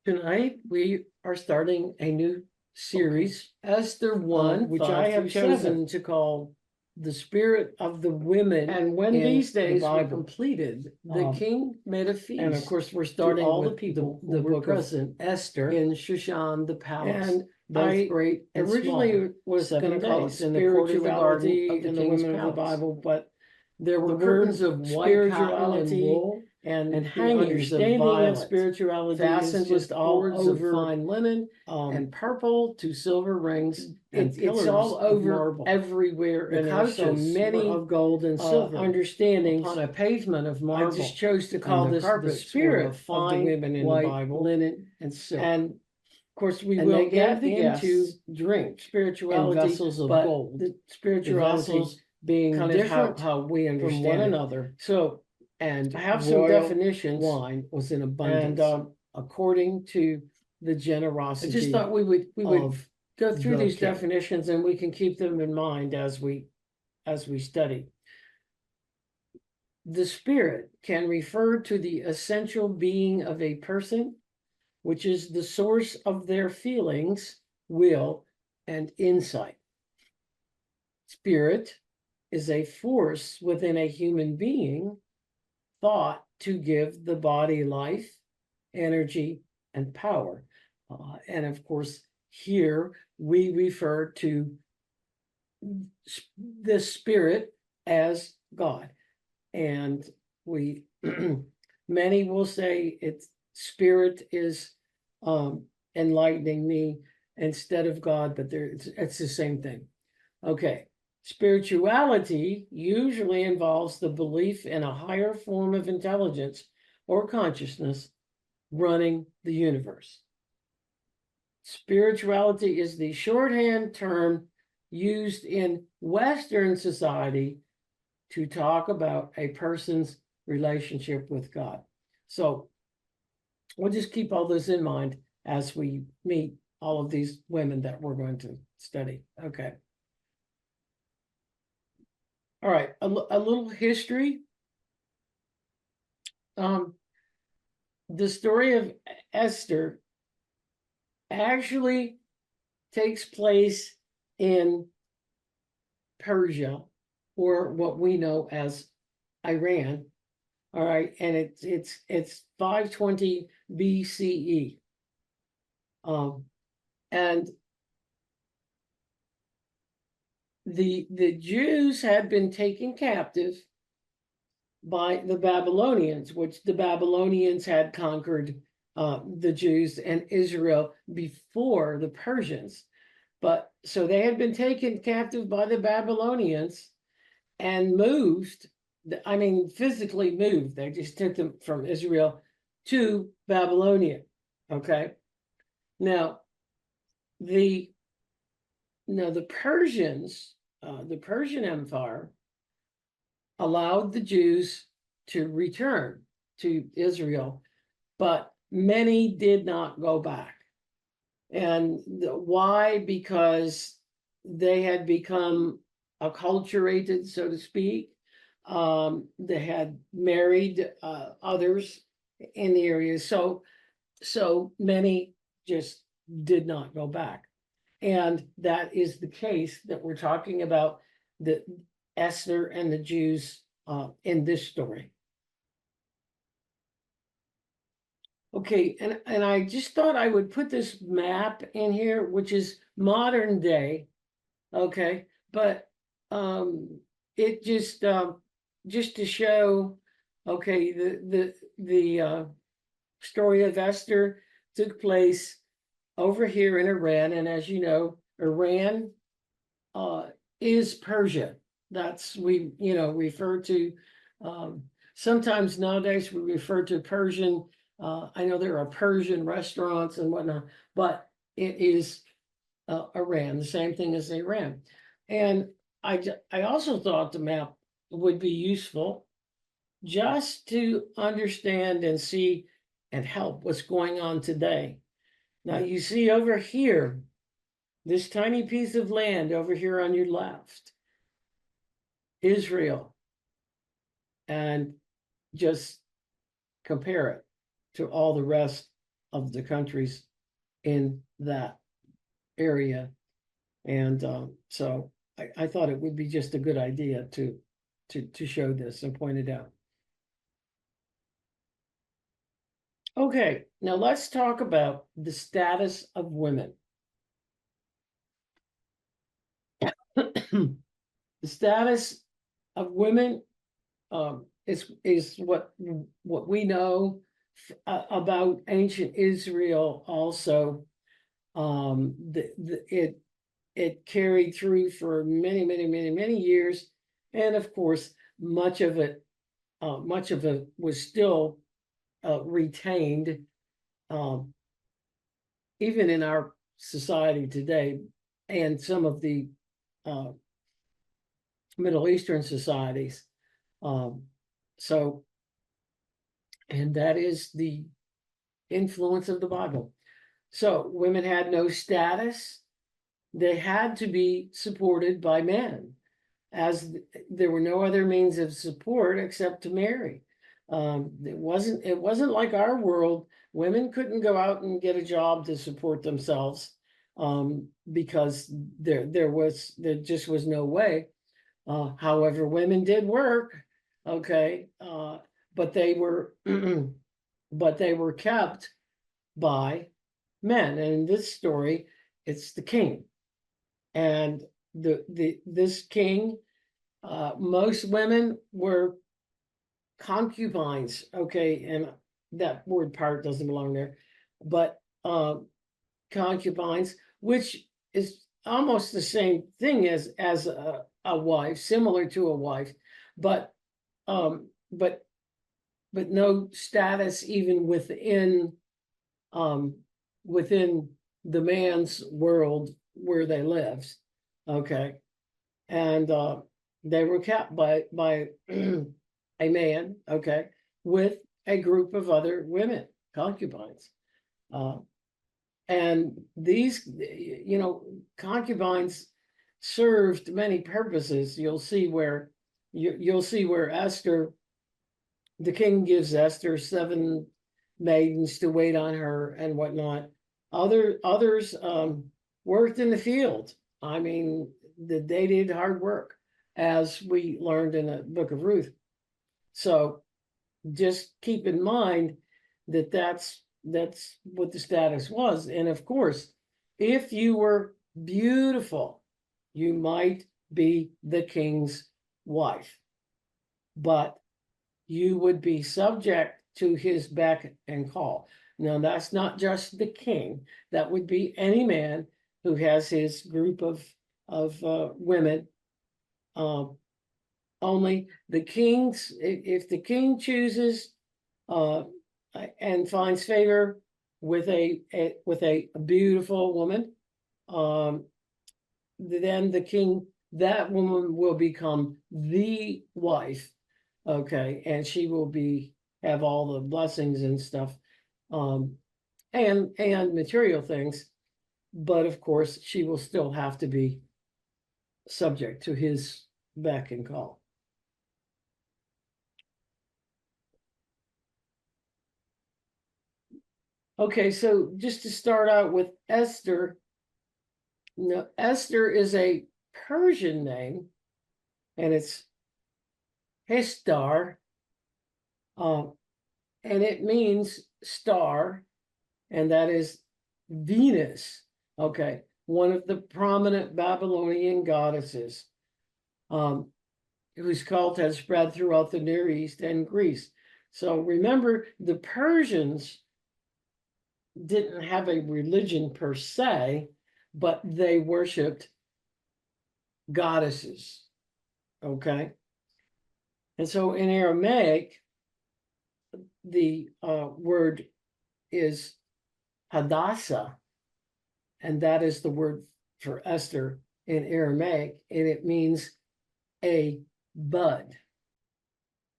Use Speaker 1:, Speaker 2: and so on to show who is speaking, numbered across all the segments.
Speaker 1: Tonight, we are starting a new series, Esther 1,
Speaker 2: which
Speaker 1: 5
Speaker 2: I have
Speaker 1: through
Speaker 2: chosen
Speaker 1: 7, to call The Spirit of the Women.
Speaker 2: And when
Speaker 1: in
Speaker 2: these days
Speaker 1: the
Speaker 2: were
Speaker 1: Bible completed, the
Speaker 2: um,
Speaker 1: king made a feast.
Speaker 2: and of course, we're starting
Speaker 1: all
Speaker 2: with
Speaker 1: the people
Speaker 2: the
Speaker 1: who were
Speaker 2: book of
Speaker 1: present, Esther, in Shushan the palace,
Speaker 2: And
Speaker 1: both
Speaker 2: I
Speaker 1: great and
Speaker 2: originally
Speaker 1: small,
Speaker 2: was
Speaker 1: 7
Speaker 2: going to call it
Speaker 1: days in the court of the garden
Speaker 2: spirituality
Speaker 1: of the
Speaker 2: and the
Speaker 1: king's
Speaker 2: women of the
Speaker 1: palace.
Speaker 2: Bible, but
Speaker 1: There were
Speaker 2: the
Speaker 1: curtains
Speaker 2: word
Speaker 1: of white cotton and
Speaker 2: spirituality
Speaker 1: wool
Speaker 2: and
Speaker 1: and
Speaker 2: the
Speaker 1: hangings of
Speaker 2: understanding of
Speaker 1: violet,
Speaker 2: spirituality is
Speaker 1: fastened
Speaker 2: just
Speaker 1: with
Speaker 2: all
Speaker 1: cords of
Speaker 2: over
Speaker 1: fine linen and purple to silver rings and
Speaker 2: it's all
Speaker 1: pillars of
Speaker 2: over
Speaker 1: marble.
Speaker 2: everywhere,
Speaker 1: The
Speaker 2: and there's so
Speaker 1: couches
Speaker 2: many
Speaker 1: were of gold and silver
Speaker 2: understandings.
Speaker 1: upon a pavement of
Speaker 2: I
Speaker 1: marble.
Speaker 2: just chose to
Speaker 1: And
Speaker 2: call
Speaker 1: the
Speaker 2: this the
Speaker 1: carpets
Speaker 2: spirit
Speaker 1: were
Speaker 2: of the
Speaker 1: fine
Speaker 2: women in the
Speaker 1: white
Speaker 2: Bible.
Speaker 1: linen and silk.
Speaker 2: And of course, we
Speaker 1: And
Speaker 2: will
Speaker 1: they
Speaker 2: get
Speaker 1: gave the
Speaker 2: into
Speaker 1: guests drink
Speaker 2: spirituality,
Speaker 1: in vessels of
Speaker 2: but
Speaker 1: gold,
Speaker 2: the
Speaker 1: the
Speaker 2: spirituality
Speaker 1: vessels being
Speaker 2: kind of
Speaker 1: different
Speaker 2: how we
Speaker 1: from
Speaker 2: understand
Speaker 1: one
Speaker 2: it.
Speaker 1: another.
Speaker 2: So
Speaker 1: And
Speaker 2: I have some
Speaker 1: royal
Speaker 2: definitions,
Speaker 1: wine was in abundance,
Speaker 2: and
Speaker 1: according to the
Speaker 2: I
Speaker 1: generosity.
Speaker 2: just thought we would
Speaker 1: of
Speaker 2: go through
Speaker 1: the
Speaker 2: these
Speaker 1: king.
Speaker 2: definitions, and we can keep them in mind as we study. The spirit can refer to the essential being of a person, which is the source of their feelings, will, and insight. Spirit is a force within a human being thought to give the body life, energy, and power. And of course, here we refer to the spirit as God. And we, many will say it's spirit is enlightening me instead of God, but it's the same thing. Okay. Spirituality usually involves the belief in a higher form of intelligence or consciousness running the universe. Spirituality is the shorthand term used in Western society to talk about a person's relationship with God. So we'll just keep all this in mind as we meet all of these women that we're going to study. Okay. All right, a little history. The story of Esther actually takes place in Persia, or what we know as Iran. All right, and it's 520 BCE. And the Jews had been taken captive by the Babylonians, which the Babylonians had conquered the Jews and Israel before the Persians. But so they had been taken captive by the Babylonians and moved, I mean, physically moved. They just took them from Israel to Babylonia. Okay. Now, the Persians, the Persian Empire allowed the Jews to return to Israel, but many did not go back. And why? Because they had become acculturated, so to speak. They had married others in the area, so many just did not go back. And that is the case that we're talking about, the Esther and the Jews in this story. Okay, and I just thought I would put this map in here, which is modern day. Okay, but it just to show, okay, the story of Esther took place over here in Iran, and as you know, Iran is Persia. That's we refer to. Sometimes nowadays we refer to Persian. I know there are Persian restaurants and whatnot, but it is Iran, the same thing as Iran. And I also thought the map would be useful just to understand and see and help what's going on today. Now you see over here, this tiny piece of land over here on your left, Israel, and just compare it to all the rest of the countries in that area. And so I thought it would be just a good idea to show this and point it out. Okay, now let's talk about the status of women. The status of women is what we know about ancient Israel also. It carried through for many years, and of course, much of it was still retained, even in our society today, and some of the Middle Eastern societies. So, and that is the influence of the Bible. So women had no status. They had to be supported by men, as there were no other means of support except to marry. It wasn't like our world. Women couldn't go out and get a job to support themselves, because there just was no way. However, women did work, okay, but they were but they were kept by men. And in this story, it's the king. And this king, most women were concubines, okay, and that word part doesn't belong there, but concubines, which is almost the same thing as a wife, similar to a wife, but um, but no status even within the man's world where they lived. Okay. And they were kept by a man, okay, with a group of other women, concubines. And these, concubines served many purposes. You'll see where Esther, the king gives Esther 7 maidens to wait on her and whatnot. Others worked in the field. I mean, they did hard work, as we learned in the book of Ruth. So just keep in mind that that's what the status was. And of course, if you were beautiful, you might be the king's wife, but you would be subject to his beck and call. Now, that's not just the king. That would be any man who has his group of women. Only the kings, if the king chooses and finds favor with a beautiful woman, then that woman will become the wife, okay, and she will have all the blessings and stuff, and material things, but of course she will still have to be subject to his beck and call. Okay, so just to start out with Esther. Now, Esther is a Persian name, and it's Histar, and it means star, and that is Venus. Okay, one of the prominent Babylonian goddesses, whose cult has spread throughout the Near East and Greece. So remember, the Persians didn't have a religion per se, but they worshipped goddesses. Okay. And so in Aramaic, the word is Hadassah, and that is the word for Esther in Aramaic, and it means a bud.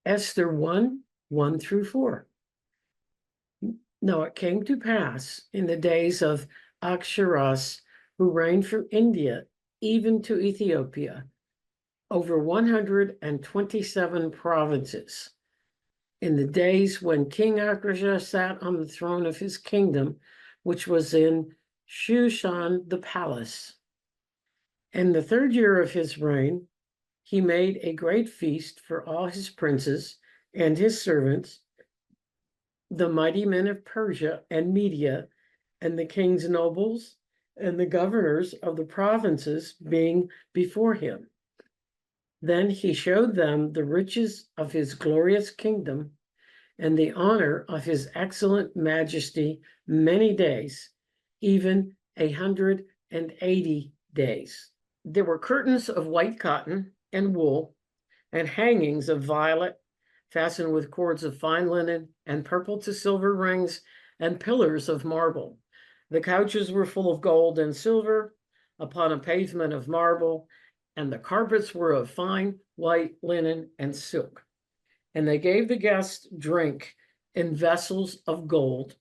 Speaker 2: Esther 1:1-4. Now it came to pass in the days of Ahasuerus, who reigned from India even to Ethiopia, over 127 provinces, in the days when King Ahasuerus sat on the throne of his kingdom, which was in Shushan the palace. In the 3rd year of his reign, he made a great feast for all his princes and his servants, the mighty men of Persia and Media, and the king's nobles and the governors of the provinces being before him. Then he showed them the riches of his glorious kingdom and the honor of his excellent majesty many days, even 180 days. There were curtains of white cotton and wool, and hangings of violet, fastened with cords of fine linen, and purple to silver rings, and pillars of marble. The couches were full of gold and silver, upon a pavement of marble, and the carpets were of fine white linen and silk. And they gave the guests drink in vessels of gold,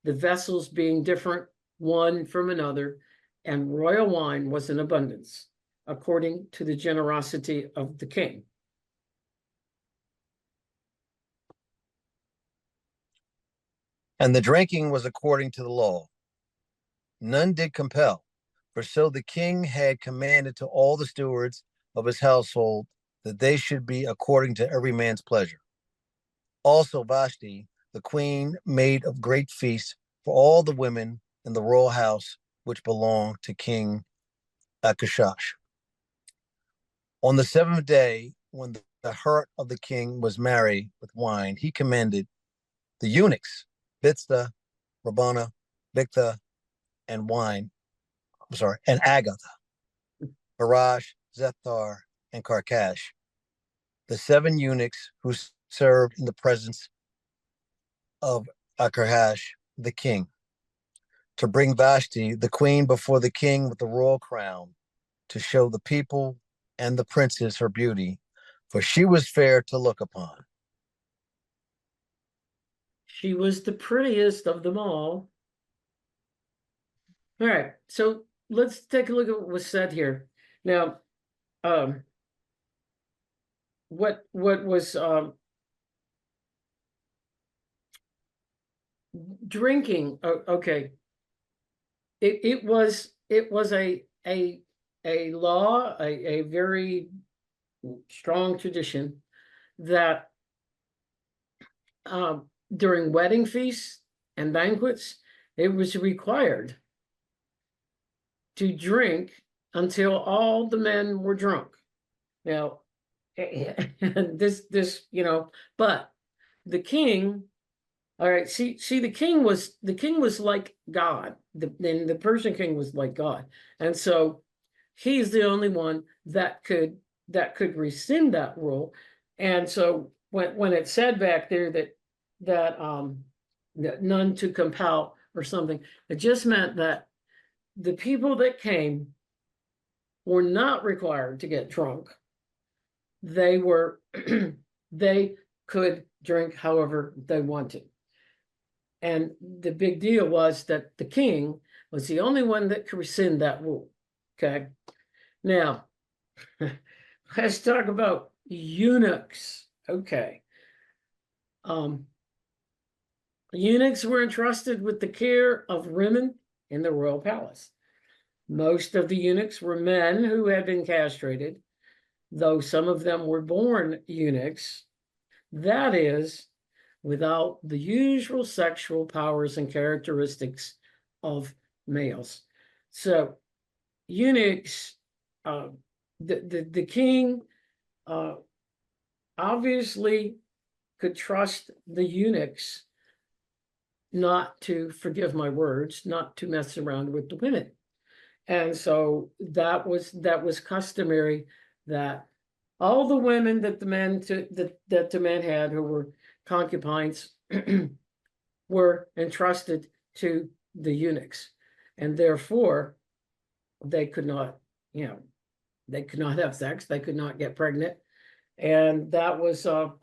Speaker 2: the vessels being different one from another, and royal wine was in abundance, according to the generosity of the king.
Speaker 3: And the drinking was according to the law. None did compel, for so the king had commanded to all the stewards of his household that they should be according to every man's pleasure. Also Vashti, the queen, made a great feast for all the women in the royal house which belonged to King Ahasuerus. On the 7th day, when the heart of the king was merry with wine, he commanded the eunuchs, Bithta, Rabbana, Bigtha, and Agatha, Barash, Zethar, and Karkash, the 7 eunuchs who served in the presence of Ahasuerus, the king, to bring Vashti, the queen, before the king with the royal crown, to show the people and the princes her beauty, for she was fair to look upon.
Speaker 2: She was the prettiest of them all. All right, so let's take a look at what was said here. Now, what was drinking? Okay, it was a law, a very strong tradition that during wedding feasts and banquets, it was required to drink until all the men were drunk. Now, this, but the king, all right, see, the king was like God. The Persian king was like God. And so he's the only one that could rescind that rule. And so when it said back there that none to compel or something, it just meant that the people that came were not required to get drunk. They were they could drink however they wanted. And the big deal was that the king was the only one that could rescind that rule. Okay. Now, let's talk about eunuchs. Okay. Eunuchs were entrusted with the care of women in the royal palace. Most of the eunuchs were men who had been castrated, though some of them were born eunuchs, that is, without the usual sexual powers and characteristics of males. So eunuchs, the king obviously could trust the eunuchs not to, forgive my words, not to mess around with the women. And so that was customary, that all the women that the man had who were concubines were entrusted to the eunuchs, and therefore they could not have sex, they could not get pregnant, and that was the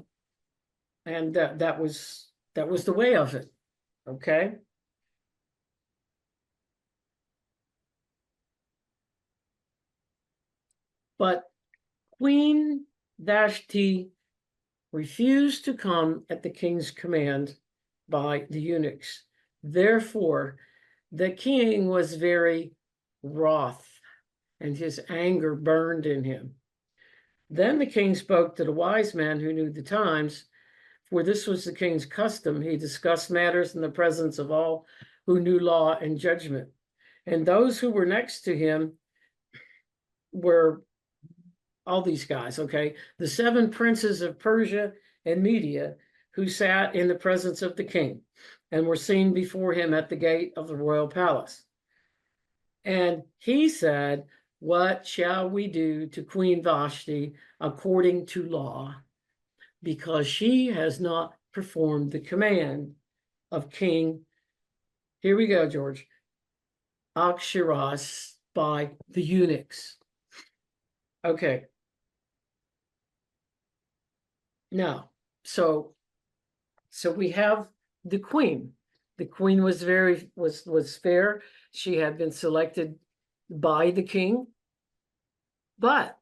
Speaker 2: way of it. Okay. But Queen Vashti refused to come at the king's command by the eunuchs. Therefore, the king was very wroth, and his anger burned in him. Then the king spoke to the wise men who knew the times, for this was the king's custom. He discussed matters in the presence of all who knew law and judgment. And those who were next to him were all these guys, okay? The 7 princes of Persia and Media who sat in the presence of the king and were seen before him at the gate of the royal palace. And he said, "What shall we do to Queen Vashti according to law? Because she has not performed the command of King," here we go, George, Ahasuerus by the eunuchs. Okay. Now, so we have the queen. The queen was was fair. She had been selected by the king, but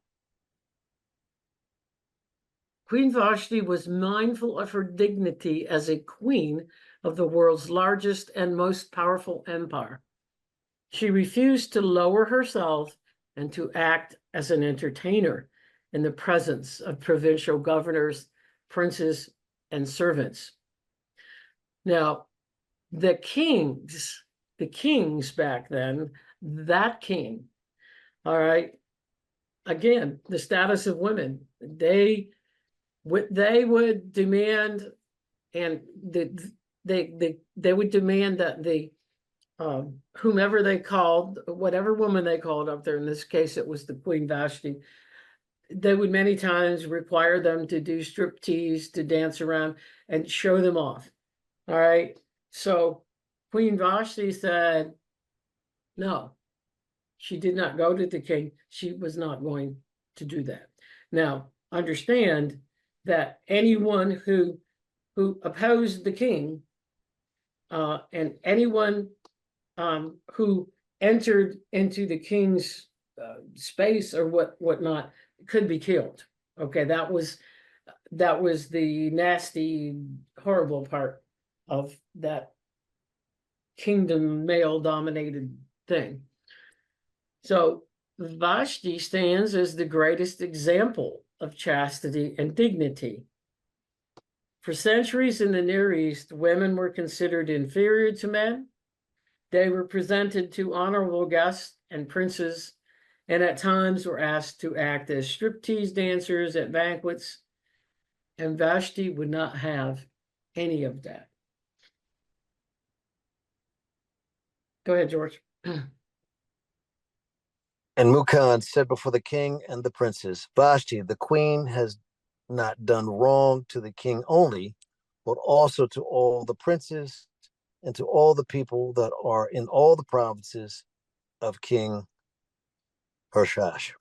Speaker 2: Queen Vashti was mindful of her dignity as a queen of the world's largest and most powerful empire. She refused to lower herself and to act as an entertainer in the presence of provincial governors, princes, and servants. Now, the kings back then, that king, all right, again, the status of women, they would demand, and they would demand that the whomever they called, whatever woman they called up there, in this case it was the Queen Vashti, they would many times require them to do striptease, to dance around and show them off. All right. So Queen Vashti said, no, she did not go to the king. She was not going to do that. Now, understand that anyone who opposed the king and anyone who entered into the king's space or whatnot could be killed. Okay, that was the nasty, horrible part of that kingdom male-dominated thing. So Vashti stands as the greatest example of chastity and dignity. For centuries in the Near East, women were considered inferior to men. They were presented to honorable guests and princes, and at times were asked to act as striptease dancers at banquets. And Vashti would not have any of that. Go ahead, George.
Speaker 3: And Mukan said before the king and the princes, Vashti, the queen, has not done wrong to the king only, but also to all the princes and to all the people that are in all the provinces of King Harshash.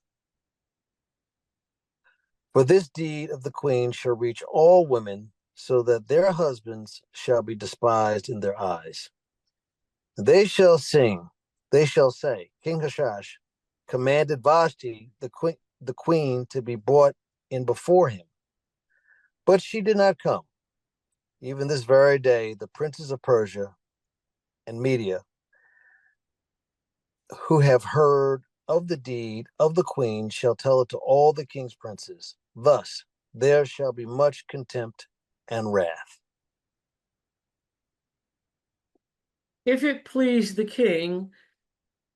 Speaker 3: For this deed of the queen shall reach all women, so that their husbands shall be despised in their eyes. They shall say, King Harshash commanded Vashti, the queen, to be brought in before him. But she did not come. Even this very day, the princes of Persia and Media, who have heard of the deed of the queen, shall tell it to all the king's princes. Thus, there shall be much contempt and wrath.
Speaker 2: If it please the king,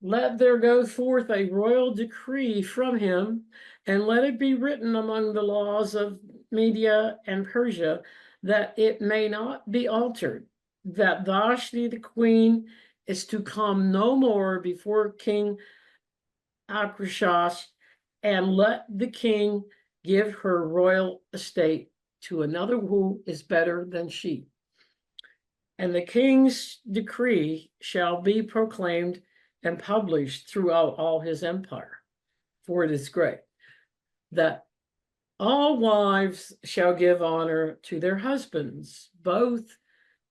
Speaker 2: let there go forth a royal decree from him, and let it be written among the laws of Media and Persia, that it may not be altered, that Vashti the queen is to come no more before King Ahasuerus, and let the king give her royal estate to another who is better than she. And the king's decree shall be proclaimed and published throughout all his empire, for it is great, that all wives shall give honor to their husbands, both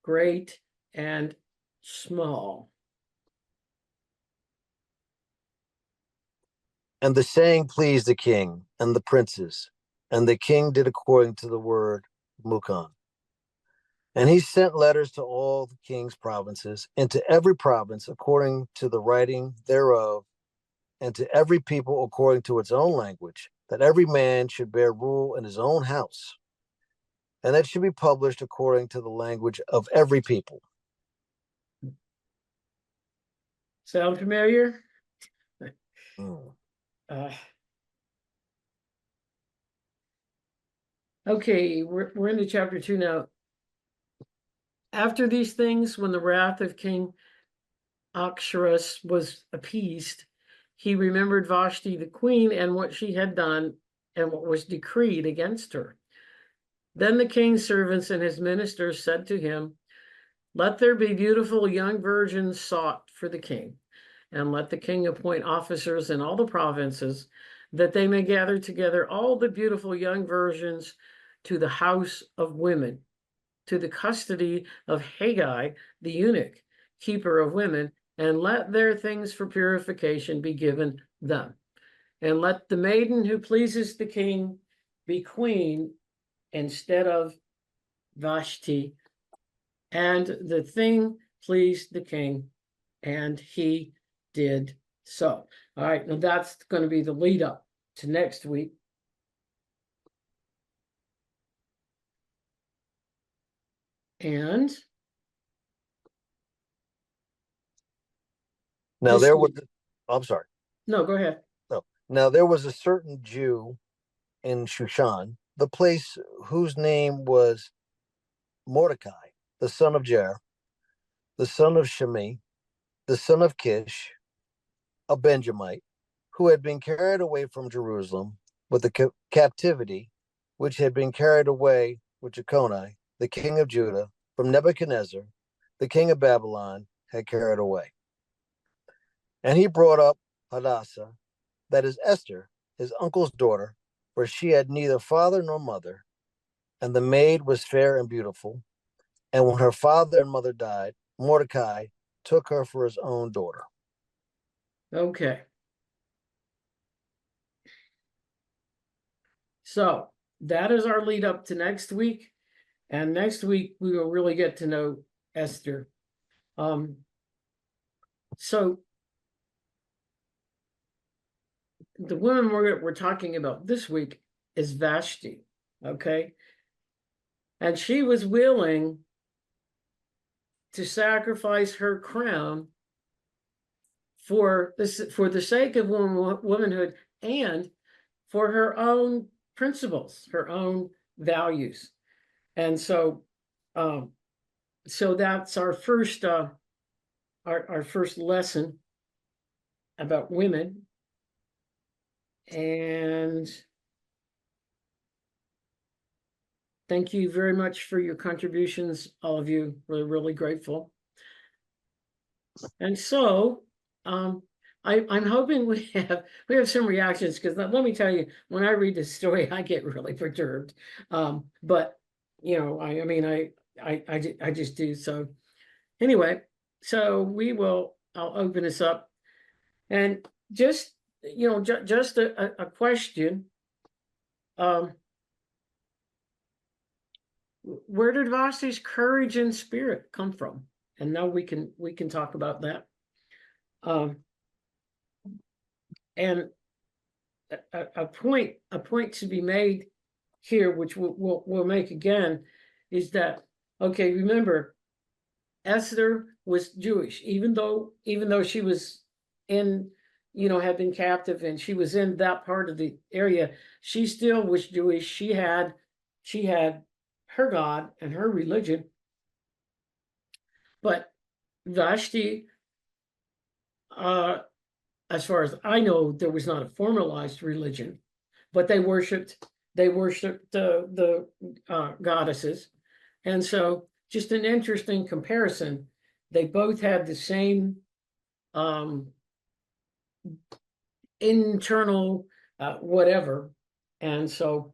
Speaker 2: great and small.
Speaker 3: And the saying pleased the king and the princes, and the king did according to the word Mukon. And he sent letters to all the king's provinces, and to every province according to the writing thereof, and to every people according to its own language, that every man should bear rule in his own house, and that should be published according to the language of every people.
Speaker 2: Sound familiar?
Speaker 3: Mm.
Speaker 2: Okay, we're into chapter 2 now. After these things, when the wrath of King Ahasuerus was appeased, he remembered Vashti the queen and what she had done and what was decreed against her. Then the king's servants and his ministers said to him, "Let there be beautiful young virgins sought for the king, and let the king appoint officers in all the provinces, that they may gather together all the beautiful young virgins to the house of women, to the custody of Haggai the eunuch, keeper of women, and let their things for purification be given them. And let the maiden who pleases the king be queen instead of Vashti." And the thing pleased the king, and he did so. All right, now that's going to be the lead up to next week. And
Speaker 3: Now
Speaker 2: this
Speaker 3: there was,
Speaker 2: week-
Speaker 3: I'm sorry.
Speaker 2: no, go ahead.
Speaker 3: No. Now there was a certain Jew in Shushan, the place whose name was Mordecai, the son of Jair, the son of Shimei, the son of Kish, a Benjamite, who had been carried away from Jerusalem with the captivity, which had been carried away with Jeconiah, the king of Judah, from Nebuchadnezzar, the king of Babylon, had carried away. And he brought up Hadassah, that is Esther, his uncle's daughter, for she had neither father nor mother, and the maid was fair and beautiful. And when her father and mother died, Mordecai took her for his own daughter.
Speaker 2: Okay. So that is our lead up to next week. And next week we will really get to know Esther. So the woman we're talking about this week is Vashti. Okay. And she was willing to sacrifice her crown for the sake of womanhood and for her own principles, her own values. And so so that's our first our first lesson about women. And thank you very much for your contributions, all of you. We're really grateful. And so I'm hoping we have some reactions, because let me tell you, when I read this story, I get really perturbed. But you know, I mean, I just do. So anyway, so I'll open this up, and just you know, just a question. Where did Vashti's courage and spirit come from? And now we can talk about that. And a point to be made here, which we'll make again, is that, okay, remember, Esther was Jewish, even though she was in, you know, had been captive and she was in that part of the area, she still was Jewish. She had her God and her religion. But Vashti, as far as I know, there was not a formalized religion, but they worshipped the goddesses. And so just an interesting comparison. They both had the same internal whatever. And so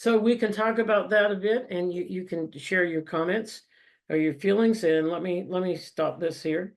Speaker 2: we can talk about that a bit, and you can share your comments or your feelings. And let me stop this here.